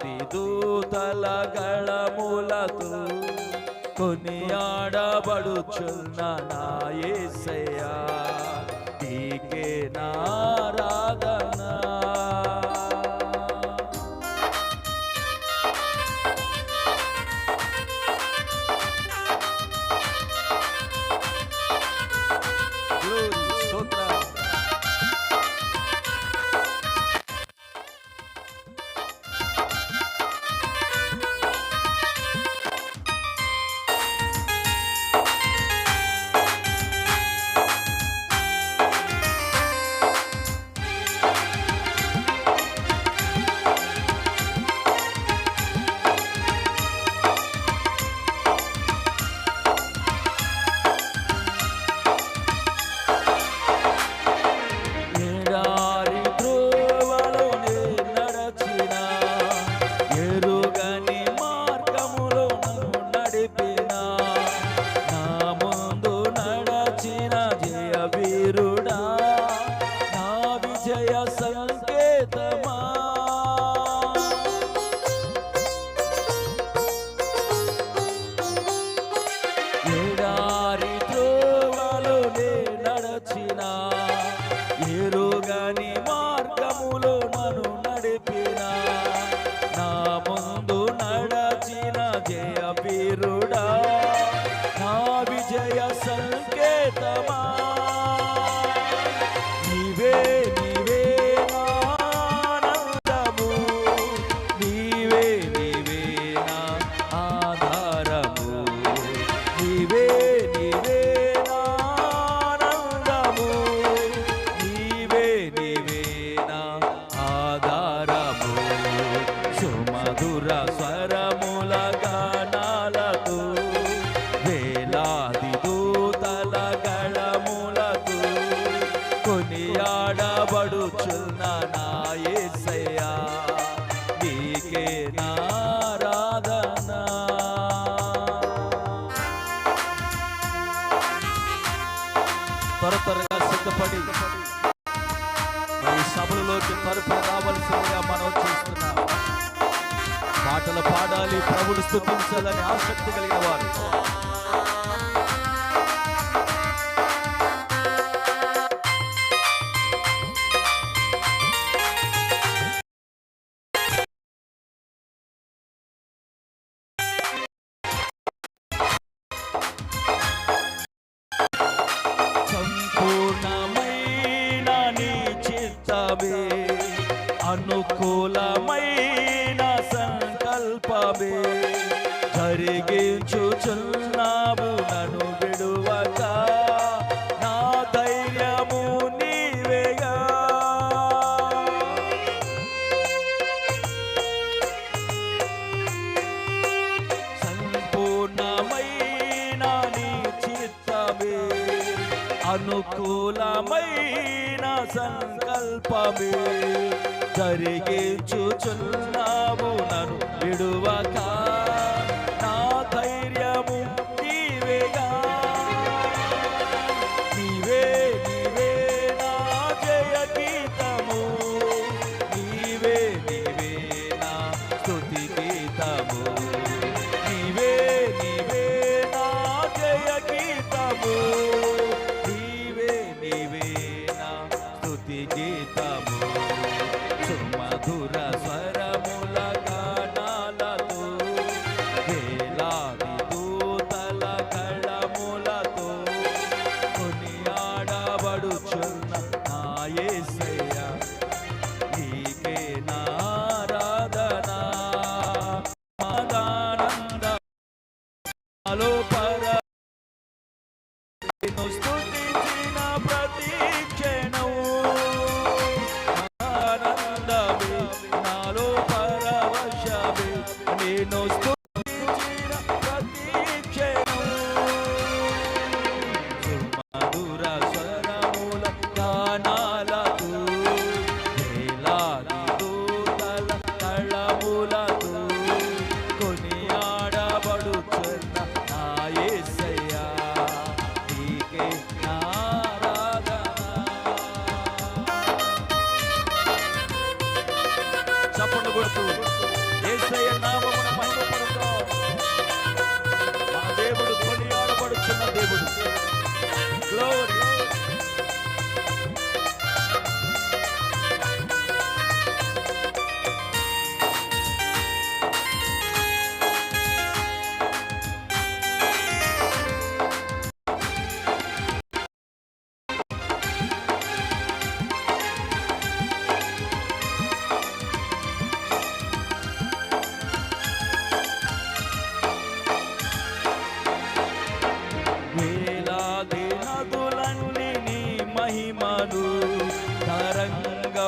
వేలాది దూతల గళములతో కొనియాడబడుచున్న నా యేసయ్యా, నీకే నారాధన. కొనియాడబడుచున్న నా యేసయ్యా, నీకే నారాధన. త్వరగా సిద్ధపడి ఈ సభలోకి తరపున రావాల్సిందిగా మనం చూస్తున్నాం. పాటలు పాడాలి, ప్రభుని స్తుతించాలని ఆసక్తి కలిగిన వారు అనుకూలమైన సంకల్పమే జరిగించుచున్నావు నన్ను విడువక, నా ధైర్యము నీవేగా. సంపూర్ణమైన నీ చిత్తమే అనుకూలమైన సంకల్పమే జరిగించుచున్నావు నన్ను విడువక, నా ధైర్యము నీవేగా. నీవే నీవే నా జయ గీతము, నీవే నీవే నా స్తుతి గీతము, నీవే నీవే నా జయ గీతము, నీవే నీవే నా స్తుతి గీతము. సుమధుర స్వరముల గానాలతో వేలాది దూతల గళములతో కొనియాడబడుచున్న నా యేసయ్యా, నీకే నారాధన. ఆనందములో స్తుతించిన ప్రతి క్షణము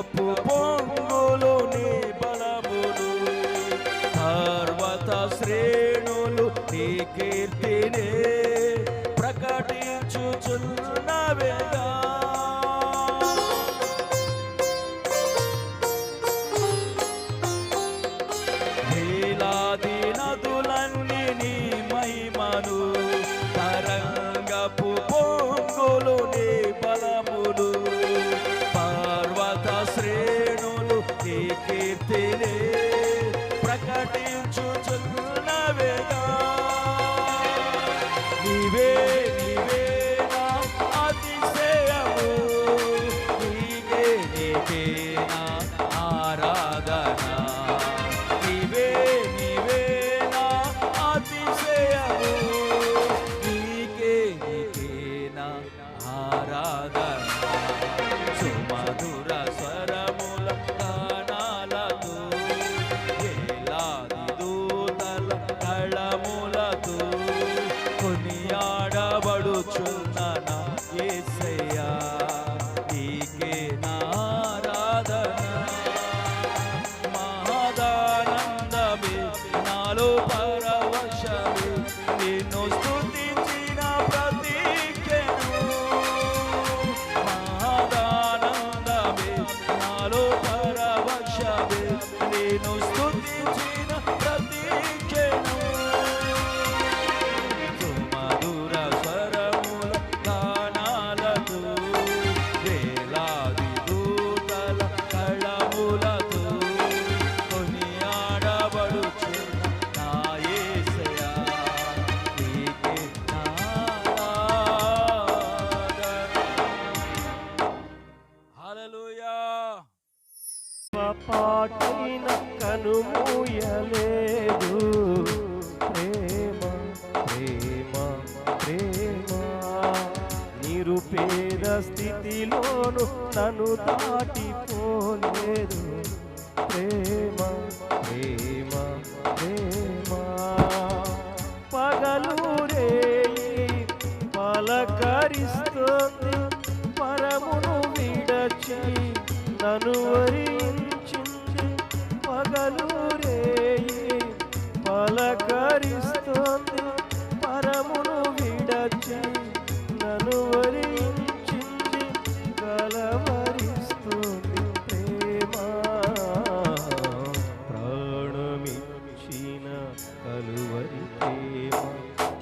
తరంగపు పొంగులు నీ బలములు, పర్వత శ్రేణులు నీ కీర్తినే ప్రకటించుచున్నవేగా. వేలాది నదులన్నీ నీ మహిమను, తరంగపు పొంగులు నీ బలములు, పర్వత శ్రేణులు నీ కీర్తినే ప్రకటించుచున్నవేగా. నీవే నీవే నా అతిశయము, నీకే నీకే నా ఆరాధన. నీవే నీవే నా అతిశయము, నీకే నీకే నా ఆరాధన. సుమధుర స్వరముల గానాలతో, వేలాది దూతల కళములతో కొనియాడబడుచున్న నా యేసయ్యా, నీకే నా ఆరాధన. మహదానందమే నాలో పరవశమే, నిన్ను స్తుతించిన ప్రతి క్షణము. మహదానందమే నాలో పరవశమే, నిన్ను స్తుతించిన ప్రతి క్షణము. సుమధుర స్వరముల గానాలతో, వేలాది దూతల కళములతో కొనియాడబడుచున్న నా యేసయ్యా, నీకే నా ఆరాధన. హల్లెలూయా. పాటైన కనుమూయలేదు, ప్రేమ ప్రేమ ప్రేమ. నిరుపేద స్థితిలోను నన్ను దాటిపోలేదు, ప్రేమ ప్రేమ ప్రేమ. పగలూరేయి పలకరిస్తుంది, పరమును విడచి నన్ను వరించింది. పగలూరేయి పలకరిస్తుంది, పరమును విడచి నన్ను వరించింది. కలవరిస్తుంది ప్రేమ, ప్రాణమిచ్చిన కలువరి ప్రేమ.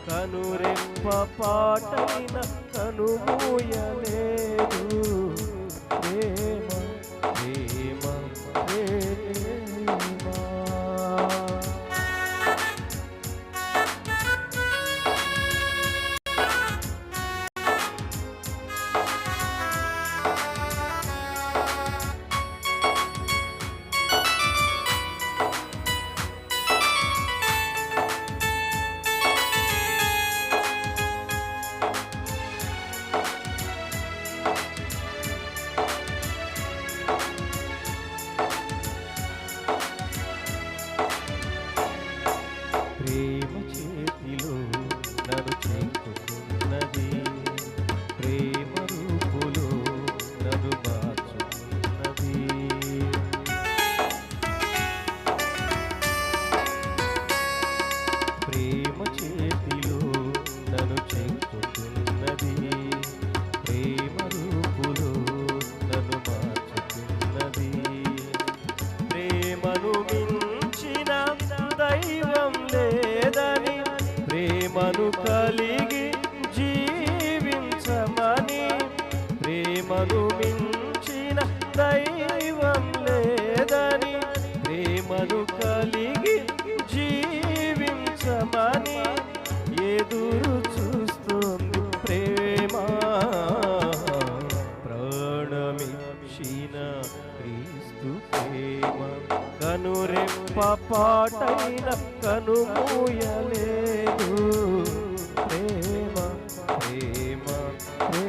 కనురెప్ప పాటైన కనుమూయలేదు, ప్రేమ ప్రేమ ప్రేమ. ప్రేమ చేతిలో నన్ను చెక్కుతున్నది, ప్రేమ రూపులో నన్ను మార్చుతున్నది. ప్రేమ చేతిలో నన్ను చెక్కుతున్నది, ప్రేమ రూపులో నన్ను మార్చుతున్నది. ప్రేమను మించిన దైవం లేదని, ప్రేమను కలిగి జీవించమని. ప్రేమను మించిన దైవం లేదని, ప్రేమను కలిగి జీవించమని ఎదురు చూస్తుంది ప్రేమ. ప్రాణమిచ్చిన క్రీస్తు ప్రేమ, కనురెప్ప పాటైన కనుమూయలేదు, ప్రేమ ప్రేమ ప్రేమ.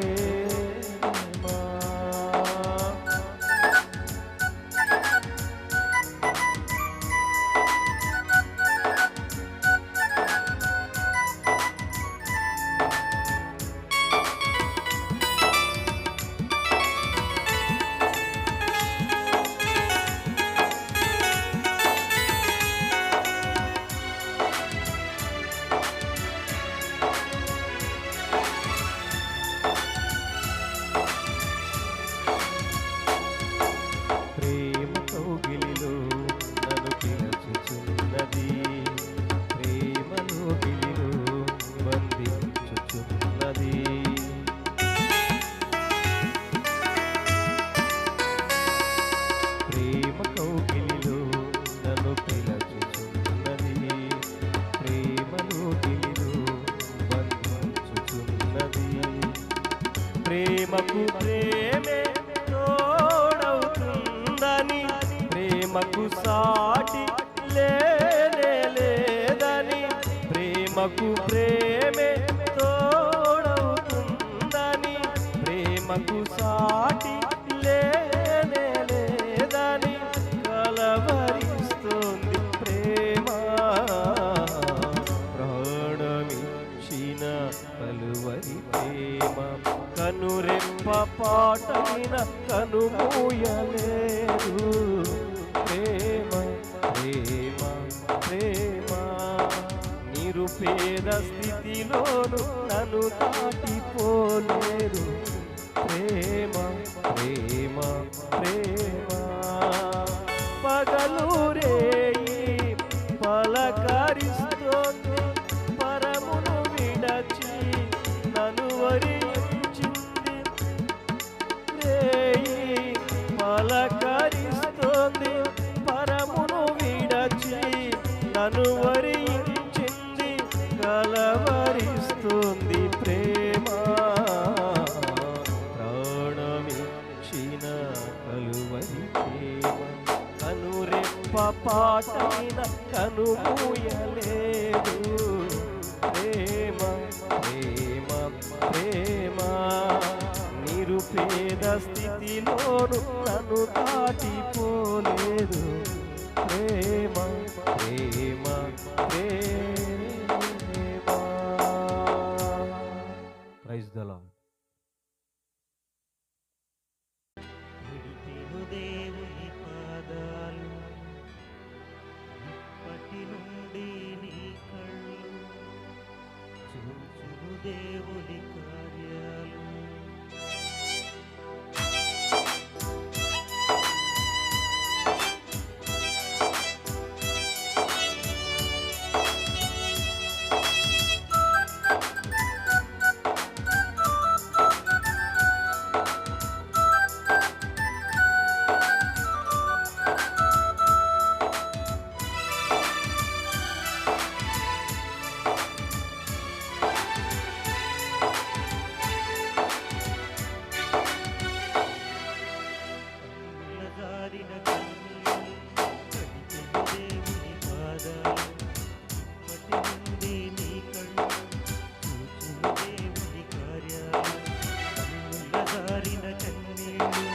ప్రేమకు ప్రేమే తోడవుతుందని, ప్రేమకు సాటి లేనే లేదని కలవరిస్తుంది ప్రేమ. ప్రాణమిచ్చిన కలువరి ప్రేమ, కనురెప్ప పాటైన కనుమూయలేదు. ప్రేమ ప్రేమ ప్రేమ, నిరుపేద స్థితిలోను నన్ను దాటిపోలేదు. ప్రేమ ప్రేమ ప్రేమ, పగలు రేయి పలకరిస్తోంది, పరమును విడచి నన్ను వరించింది. రేయి పలకరిస్తోంది, పరమును విడచి నన్ను వరించింది, కలవరిస్తుంది ప్రేమ. ప్రాణమిచ్చిన కలువరి ప్రేమ, కనురెప్ప పాటైన కనుమూయలేదు. ప్రేమ ప్రేమ ప్రేమ, నిరుపేద స్థితిలోను నన్ను దాటిపోలేదు. ప్రేమ ప్రేమ ప్రేమ. Praise the lord. విడిపెను దేవుని పాదాలు, ఇప్పటి నుండి నీ కళ్ళు చూచును దేవుని కార్యాలు. జారిన కన్నీళ్ళు, కడిపెను దేవుని పాదాలు, ఇప్పటి నుండి నీ కళ్ళు చూచును దేవుని కార్యాలు. కన్నుల జారిన కన్నీళ్ళు,